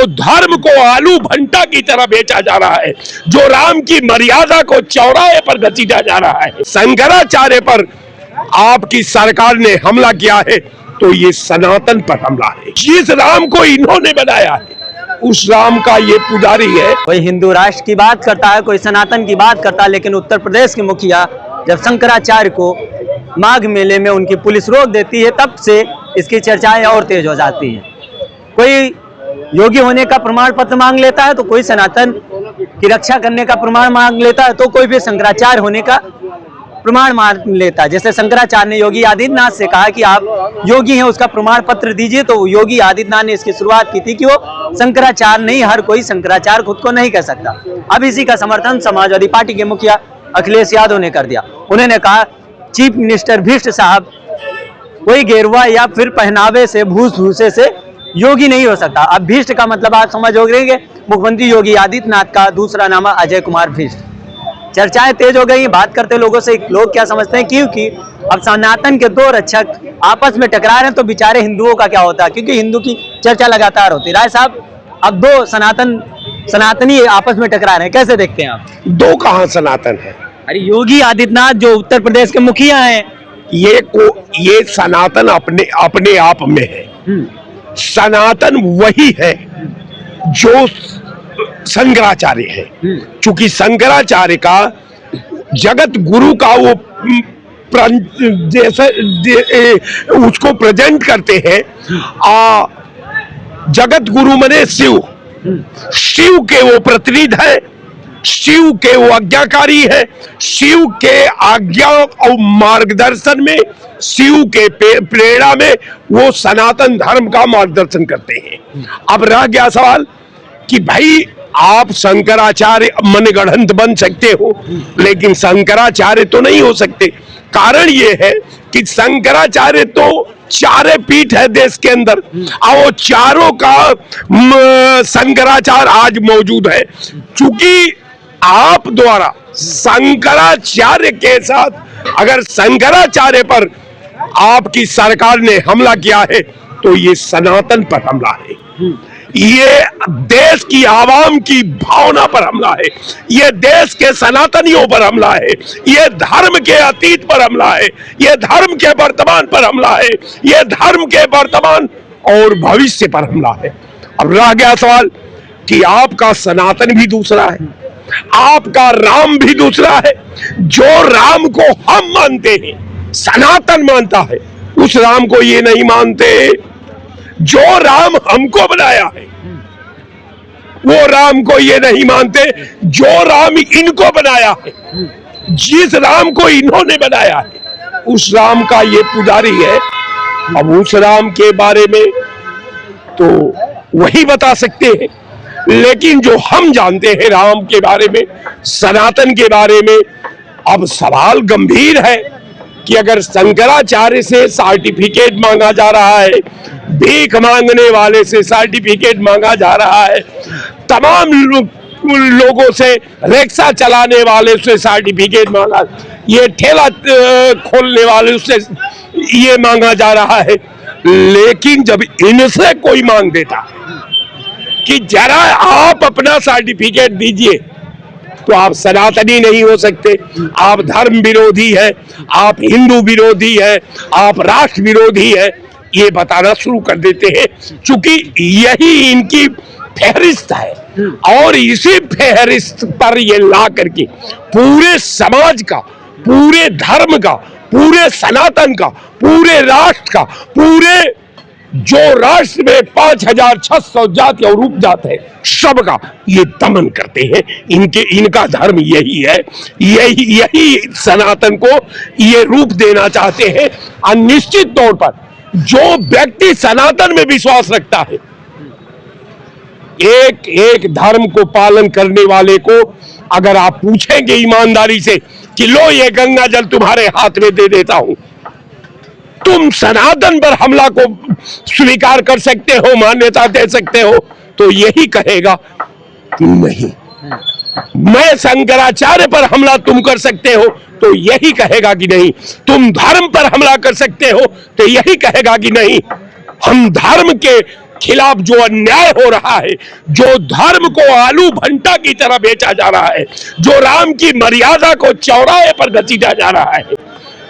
जो धर्म को आलू भंटा की तरह बेचा जा रहा है, जो राम की मर्यादा को चौराहे पर घसीटा जा रहा है, शंकराचार्य पर आपकी सरकार ने हमला किया है, तो ये सनातन पर हमला है। जिस राम को इन्होंने बनाया है उस राम का ये पुजारी है। कोई हिंदू राष्ट्र की बात करता है, कोई सनातन की बात करता है, लेकिन उत्तर प्रदेश के मुखिया जब शंकराचार्य को माघ मेले में उनकी पुलिस रोक देती है, तब से इसकी चर्चाएं और तेज हो जाती हैं। कोई योगी होने का प्रमाण पत्र मांग लेता है, तो कोई सनातन की रक्षा करने का प्रमाण मांग लेता है, तो कोई भी शंकराचार्य होने का प्रमाण मान लेता है। जैसे शंकराचार्य ने योगी आदित्यनाथ से कहा कि आप योगी हैं, उसका प्रमाण पत्र दीजिए, तो योगी आदित्यनाथ ने इसकी शुरुआत की थी कि वो शंकराचार्य नहीं, हर कोई शंकराचार्य खुद को नहीं कह सकता। अब इसी का समर्थन समाजवादी पार्टी के मुखिया अखिलेश यादव ने कर दिया। उन्होंने कहा चीफ मिनिस्टर भीष्ट साहब कोई गेरुआ या फिर पहनावे से भूसे से योगी नहीं हो सकता। अब भीष्ट का मतलब आप समझ हो गए, मुख्यमंत्री योगी आदित्यनाथ का दूसरा नाम अजय कुमार भीष्ट। चर्चाएं तेज हो गई। बात करते लोगों से लोग क्या समझते हैं, क्योंकि अब सनातन के दो रक्षक आपस में टकरा रहे हैं, तो बेचारे हिंदुओं का क्या होता है, क्योंकि हिंदू की चर्चा लगातार होती है। राय साहब, अब दो सनातनी आपस में टकरा रहे हैं, कैसे देखते हैं आप? दो कहां सनातन है? अरे योगी आदित्यनाथ जो उत्तर प्रदेश के मुखिया हैं, ये सनातन अपने आप में है। सनातन वही है जो शंकराचार्य है। चूंकि शंकराचार्य का जगत गुरु का वो जैसे उसको प्रेजेंट करते हैं, जगत गुरु मने शिव के वो प्रतिनिधि है, शिव के वो आज्ञाकारी है, शिव के आज्ञा और मार्गदर्शन में, शिव के प्रेरणा में वो सनातन धर्म का मार्गदर्शन करते हैं। अब रह गया सवाल कि भाई आप शंकराचार्य मनगढ़ंत बन सकते हो, लेकिन शंकराचार्य तो नहीं हो सकते। कारण ये है कि शंकराचार्य तो चारे पीठ है देश के अंदर, और वो चारों का शंकराचार्य आज मौजूद है। चूंकि आप द्वारा शंकराचार्य के साथ अगर शंकराचार्य पर आपकी सरकार ने हमला किया है, तो ये सनातन पर हमला है, ये देश की आवाम की भावना पर हमला है, ये देश के सनातनियों पर हमला है, ये धर्म के अतीत पर हमला है, ये धर्म के वर्तमान पर हमला है, ये धर्म के वर्तमान और भविष्य पर हमला है। अब रह गया सवाल कि आपका सनातन भी दूसरा है, आपका राम भी दूसरा है। जो राम को हम मानते हैं, सनातन मानता है, उस राम को ये नहीं मानते। जो राम हमको बनाया है वो राम को ये नहीं मानते, जो राम इनको बनाया है, जिस राम को इन्होंने बनाया है उस राम का ये पुजारी है। अब उस राम के बारे में तो वही बता सकते हैं, लेकिन जो हम जानते हैं राम के बारे में, सनातन के बारे में, अब सवाल गंभीर है कि अगर शंकराचार्य से सर्टिफिकेट मांगा जा रहा है, भीख मांगने वाले से सर्टिफिकेट मांगा जा रहा है, तमाम लोगों से, रिक्शा चलाने वाले से सर्टिफिकेट मांगा, ये ठेला खोलने वाले से ये मांगा जा रहा है, लेकिन जब इनसे कोई मांग देता कि जरा आप अपना सर्टिफिकेट दीजिए, तो आप सनातनी नहीं हो सकते, आप धर्म विरोधी है, आप हिंदू विरोधी है, आप राष्ट्र विरोधी है, ये बताना शुरू कर देते हैं। चूंकि यही इनकी फहरिस्त है, और इसी फहरिस्त पर ये ला करके पूरे समाज का, पूरे धर्म का, पूरे सनातन का, पूरे राष्ट्र का, पूरे जो राष्ट्र में 5600 जाति और उपजात है, सबका ये दमन करते हैं। इनका धर्म यही है, यही सनातन को ये रूप देना चाहते हैं। और निश्चित तौर पर जो व्यक्ति सनातन में विश्वास रखता है, एक एक धर्म को पालन करने वाले को अगर आप पूछेंगे ईमानदारी से कि लो ये गंगा जल तुम्हारे हाथ में दे देता हूं, तुम सनातन पर हमला को स्वीकार कर सकते हो, मान्यता दे सकते हो, तो यही कहेगा कि नहीं। मैं शंकराचार्य पर हमला तुम कर सकते हो, तो यही कहेगा कि नहीं। तुम धर्म पर हमला कर सकते हो, तो यही कहेगा कि नहीं। हम धर्म के खिलाफ जो अन्याय हो रहा है, जो धर्म को आलू भंटा की तरह बेचा जा रहा है, जो राम की मर्यादा को चौराहे पर घसीटा जा रहा है,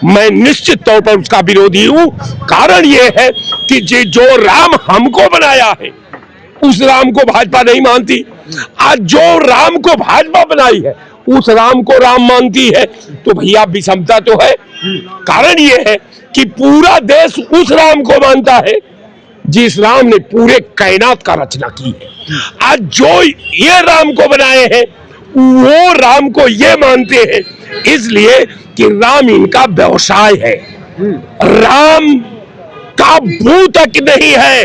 मैं निश्चित तौर पर उसका विरोधी हूं। कारण यह है कि जो राम हमको बनाया है उस राम को भाजपा नहीं मानती। आज जो राम को भाजपा बनाई है उस राम को राम मानती है, तो भैया विषमता तो है। कारण यह है कि पूरा देश उस राम को मानता है जिस राम ने पूरे कायनात का रचना की है। आज जो ये राम को बनाए हैं वो राम को ये मानते हैं, इसलिए कि राम इनका व्यवसाय है। राम का भू तक नहीं है,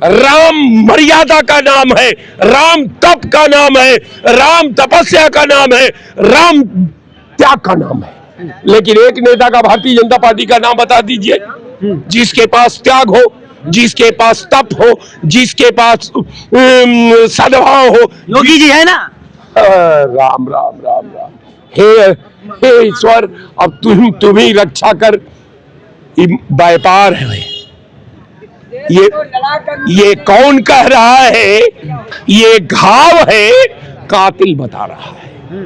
राम मर्यादा का नाम है, राम तप का नाम है, राम तपस्या का नाम है, राम त्याग का नाम है। लेकिन एक नेता का भारतीय जनता पार्टी का नाम बता दीजिए जिसके पास त्याग हो, जिसके पास तप हो, जिसके पास सद्भाव हो। योगी जी है ना। राम राम राम राम। हे ईश्वर, अब तुम ही रक्षा कर। व्यापार है ये कौन कह रहा है? ये घाव है, कातिल बता रहा है।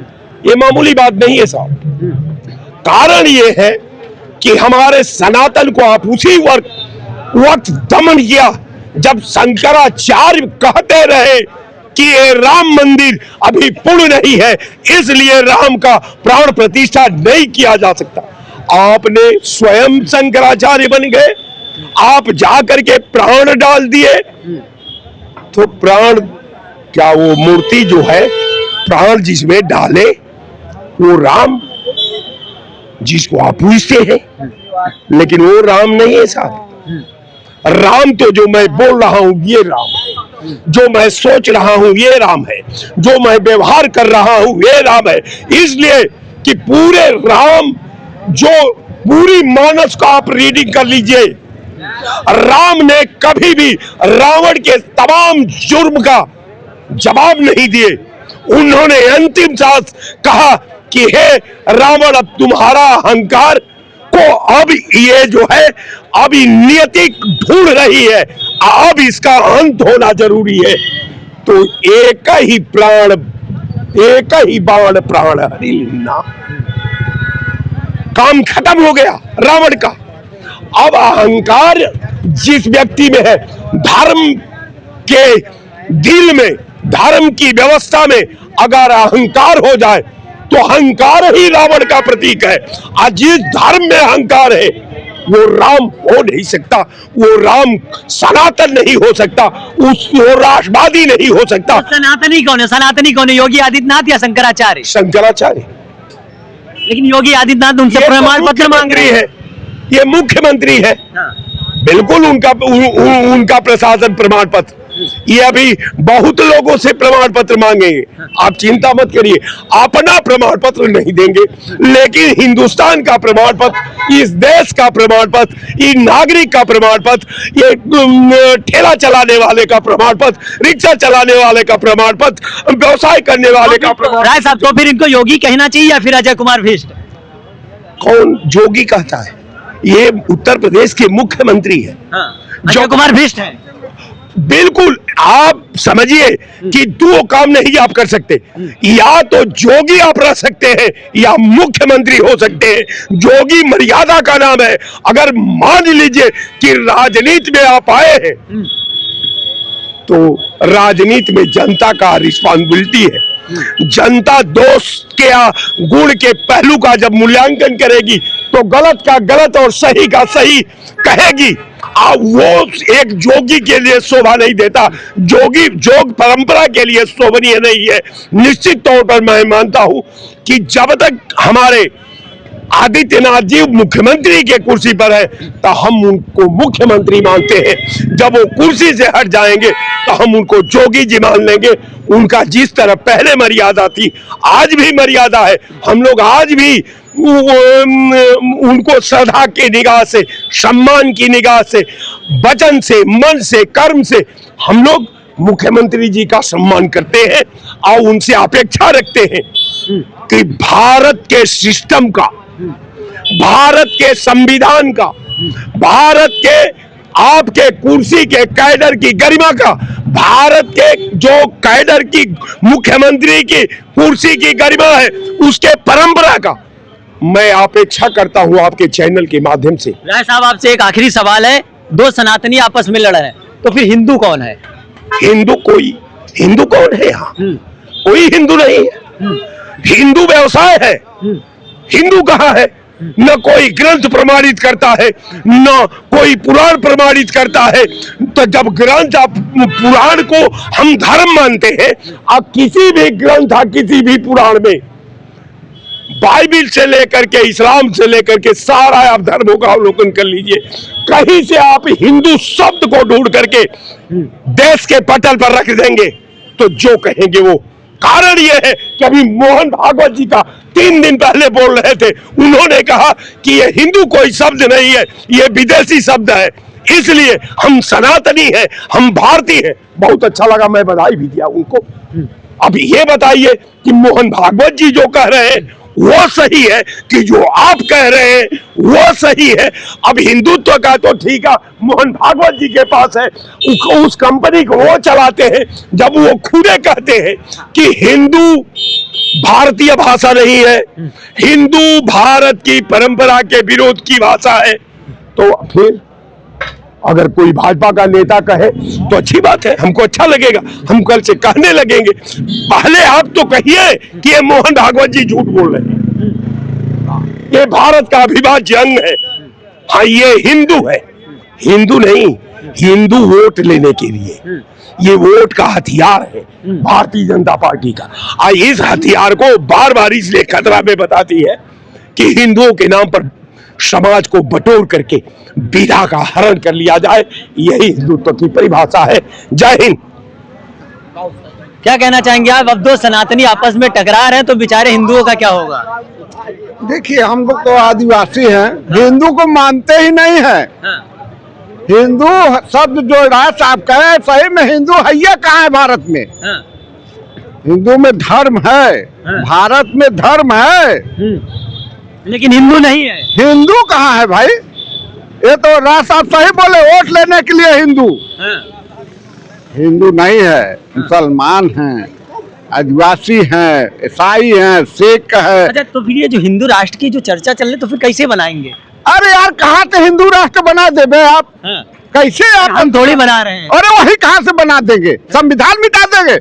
ये मामूली बात नहीं है साहब। कारण ये है कि हमारे सनातन को आप उसी वक्त दमन किया जब शंकराचार्य कहते रहे कि ये राम मंदिर अभी पूर्ण नहीं है, इसलिए राम का प्राण प्रतिष्ठा नहीं किया जा सकता। आपने स्वयं शंकराचार्य बन गए, आप जाकर के प्राण डाल दिए। तो प्राण क्या वो मूर्ति जो है प्राण जिसमें डाले वो राम जिसको आप पूछते हैं, लेकिन वो राम नहीं है साहब। राम तो जो मैं बोल रहा हूं ये राम है, जो मैं सोच रहा हूं ये राम है, जो मैं व्यवहार कर रहा हूं ये राम है। इसलिए कि पूरे राम जो पूरी मानस को आप रीडिंग कर लीजिए, राम ने कभी भी रावण के तमाम जुर्म का जवाब नहीं दिए। उन्होंने अंतिम सांस कहा कि हे रावण, अब तुम्हारा अहंकार को अब ये जो है अभी नियति ढूंढ रही है, अब इसका अंत होना जरूरी है। तो एक ही बाण प्राण हरि लीना, काम खत्म हो गया रावण का। अब अहंकार जिस व्यक्ति में है, धर्म के दिल में, धर्म की व्यवस्था में अगर अहंकार हो जाए तो अहंकार ही रावण का प्रतीक है। आज जिस धर्म में अहंकार है वो राम हो नहीं सकता, वो राम सनातन नहीं हो सकता, वो राष्ट्रवादी नहीं हो सकता। सनातनी कौन है? सनातनी कौन है? योगी आदित्यनाथ या शंकराचार्य? शंकराचार्य। लेकिन योगी आदित्यनाथ उनसे प्रमाण पत्र मांग रहे हैं। ये मुख्यमंत्री है। हाँ। बिल्कुल उनका प्रशासन प्रमाण पत्र, ये अभी बहुत लोगों से प्रमाण पत्र मांगेंगे, आप चिंता मत करिए, अपना प्रमाण पत्र नहीं देंगे, लेकिन हिंदुस्तान का प्रमाण पत्र, इस देश का प्रमाण पत्र, इस नागरिक का प्रमाण पत्र, ये ठेला चलाने वाले का प्रमाण पत्र, रिक्शा चलाने वाले का प्रमाण पत्र, व्यवसाय करने वाले का प्रमाण। राय साहब, तो फिर इनको योगी कहना चाहिए या फिर अजय कुमार भीष्ट? कौन योगी कहता है? ये उत्तर प्रदेश के मुख्यमंत्री है। अजय कुमार भीष्ट है। बिल्कुल, आप समझिए कि दो काम नहीं आप कर सकते, या तो जोगी आप रह सकते हैं या मुख्यमंत्री हो सकते हैं। जोगी मर्यादा का नाम है। अगर मान लीजिए कि राजनीति में आप आए हैं तो राजनीति में जनता का रिस्पॉन्सिबिलिटी है। जनता दोष के गुण के पहलू का जब मूल्यांकन करेगी तो गलत का गलत और सही का सही कहेगी। वो एक जोगी के लिए शोभा नहीं देता, जोग परंपरा के लिए शोभनीय नहीं है। निश्चित तौर पर मैं मानता हूं कि जब तक हमारे आदित्यनाथ जी मुख्यमंत्री के कुर्सी पर है तो हम उनको मुख्यमंत्री मानते हैं। जब वो कुर्सी से हट जाएंगे तो हम उनको जोगी जी मान लेंगे। उनका जिस तरह पहले मर्यादा थी आज भी मर्यादा है। हम लोग आज भी उनको श्रद्धा की निगाह से, सम्मान की निगाह से, वचन से, मन से, कर्म से हम लोग मुख्यमंत्री जी का सम्मान करते हैं और उनसे अपेक्षा रखते हैं कि भारत के सिस्टम का, भारत के संविधान का, भारत के आपके कुर्सी के कैडर की गरिमा का, भारत के जो कैडर की मुख्यमंत्री की कुर्सी की गरिमा है, उसके परंपरा का मैं अपेक्षा करता हूं आपके चैनल के माध्यम से। राय साहब, आपसे एक आखिरी सवाल है, दो सनातनी आपस में लड़ रहे हैं, तो फिर हिंदू कौन है? हिंदू कौन है यहाँ? कोई हिंदू नहीं है। हिंदू व्यवसाय है। हिंदू कहाँ है? न कोई ग्रंथ प्रमाणित करता है, न कोई पुराण प्रमाणित करता है। तो जब ग्रंथ पुराण को हम धर्म मानते हैं, अब किसी भी ग्रंथ, किसी भी पुराण में, बाइबिल से लेकर के इस्लाम से लेकर के सारा आप धर्मों का अवलोकन कर लीजिए, कहीं से आप हिंदू शब्द को ढूंढ करके देश के पटल पर रख देंगे तो जो कहेंगे वो। कारण ये है कि अभी मोहन भागवत जी का 3 दिन पहले बोल रहे थे, उन्होंने कहा कि ये हिंदू कोई शब्द नहीं है, ये विदेशी शब्द है, इसलिए हम सनातनी हैं, हम भारतीय हैं। बहुत अच्छा लगा, मैं बधाई भी दिया उनको। अब ये बताइए कि मोहन भागवत जी जो कह रहे हैं वो सही है कि जो आप कह रहे हैं वो सही है? अब हिंदुत्व का तो ठीक है, मोहन भागवत जी के पास है, उस कंपनी को वो चलाते हैं। जब वो खुदे कहते हैं कि हिंदू भारतीय भाषा नहीं है, हिंदू भारत की परंपरा के विरोध की भाषा है, तो फिर अगर कोई भाजपा का नेता कहे तो अच्छी बात है, हमको अच्छा लगेगा, हम कल से कहने लगेंगे। पहले आप तो कहिए कि ये मोहन भागवत जी झूठ बोल रहे हैं, ये भारत का अविभाज्य अंग है। हाँ, ये हिंदू है। हिंदू नहीं, हिंदू वोट लेने के लिए, ये वोट का हथियार है भारतीय जनता पार्टी का। इस हथियार को बार बार इसलिए खतरा में बताती है कि हिंदुओं के नाम पर समाज को बटोर करके विधा का हरण कर लिया जाए, यही हिंदुत्व की परिभाषा है। जय हिंद। क्या कहना चाहेंगे आप? अब दो सनातनी आपस में टकरा रहे हैं तो बेचारे हिंदुओं का क्या होगा? देखिए, हम लोग तो आदिवासी हैं, हिंदू को मानते ही नहीं है। हिंदू शब्द जो राय साहब कहे, सही में हिंदू है ये कहाँ है भारत में? हिंदू में धर्म है, भारत में धर्म है, लेकिन हिंदू नहीं है। हिंदू कहाँ है भाई? ये तो राय साहब सही बोले, वोट लेने के लिए हिंदू। हिंदू नहीं है, मुसलमान हैं, आदिवासी हैं, ईसाई हैं, सिख है। अच्छा, तो फिर ये जो हिंदू राष्ट्र की जो चर्चा चल रही, तो फिर कैसे बनाएंगे? अरे यार, कहाँ से हिंदू राष्ट्र बना देंगे आप? कैसे आप? हम थोड़ी बना रहे हैं। अरे वही कहाँ से बना देंगे? संविधान मिटा देंगे?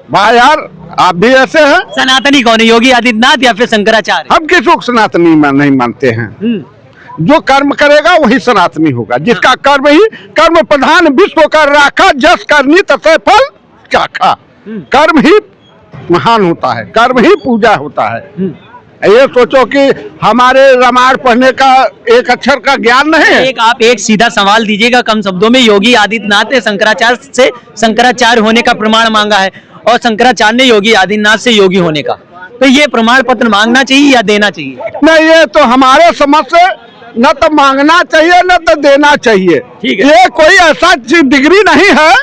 भाई यार, आप भी ऐसे हैं। सनातनी कौन है, योगी आदित्यनाथ या फिर शंकराचार्य? हम किसी को सनातनी नहीं मानते हैं। जो कर्म करेगा वही सनातनी होगा, जिसका कर्म ही कर्म प्रधान विश्व कर राखा, जस करनी तसे फल चाखा। कर्म ही महान होता है, कर्म ही पूजा होता है। ये सोचो कि हमारे रामायण पढ़ने का एक अक्षर का ज्ञान नहीं है। आप एक सीधा सवाल दीजिएगा कम शब्दों में। योगी आदित्यनाथ ने शंकराचार्य से शंकराचार्य होने का प्रमाण मांगा है और शंकराचार्य ने योगी आदित्यनाथ से योगी होने का, तो ये प्रमाण पत्र मांगना चाहिए या देना चाहिए? नहीं, ये तो हमारे समझ से न तो मांगना चाहिए न तो देना चाहिए। ठीक है। ये कोई ऐसा डिग्री नहीं है,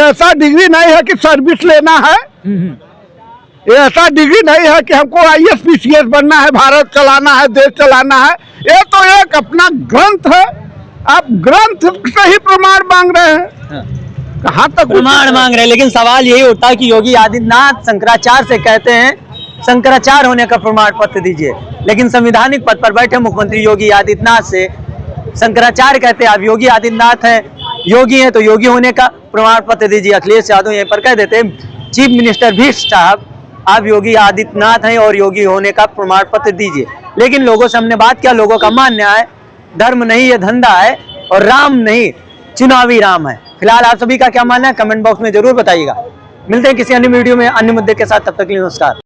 ऐसा डिग्री नहीं है कि सर्विस लेना है, ये ऐसा डिग्री नहीं है कि हमको IAS PCS बनना है, भारत चलाना है, देश चलाना है। ये तो एक अपना ग्रंथ है, आप ग्रंथ से ही प्रमाण मांग रहे हैं। कहाँ तक प्रमाण मांग रहे हैं? लेकिन सवाल यही उठता है कि योगी आदित्यनाथ शंकराचार्य से कहते हैं शंकराचार्य होने का प्रमाण पत्र दीजिए, लेकिन संवैधानिक पद पर बैठे मुख्यमंत्री योगी आदित्यनाथ से शंकराचार्य कहते हैं आप योगी आदित्यनाथ हैं, योगी हैं तो योगी होने का प्रमाण पत्र दीजिए। अखिलेश यादव यहीं पर कह देते हैं चीफ मिनिस्टर भीष्म साहब आप योगी आदित्यनाथ हैं और योगी होने का प्रमाण पत्र दीजिए। लेकिन लोगों से हमने बात किया, लोगों का मानना है धर्म नहीं ये धंधा है और राम नहीं चुनावी राम है। फिलहाल आप सभी का क्या मानना है कमेंट बॉक्स में जरूर बताइएगा। मिलते हैं किसी अन्य वीडियो में अन्य मुद्दे के साथ, तब तक के लिए नमस्कार।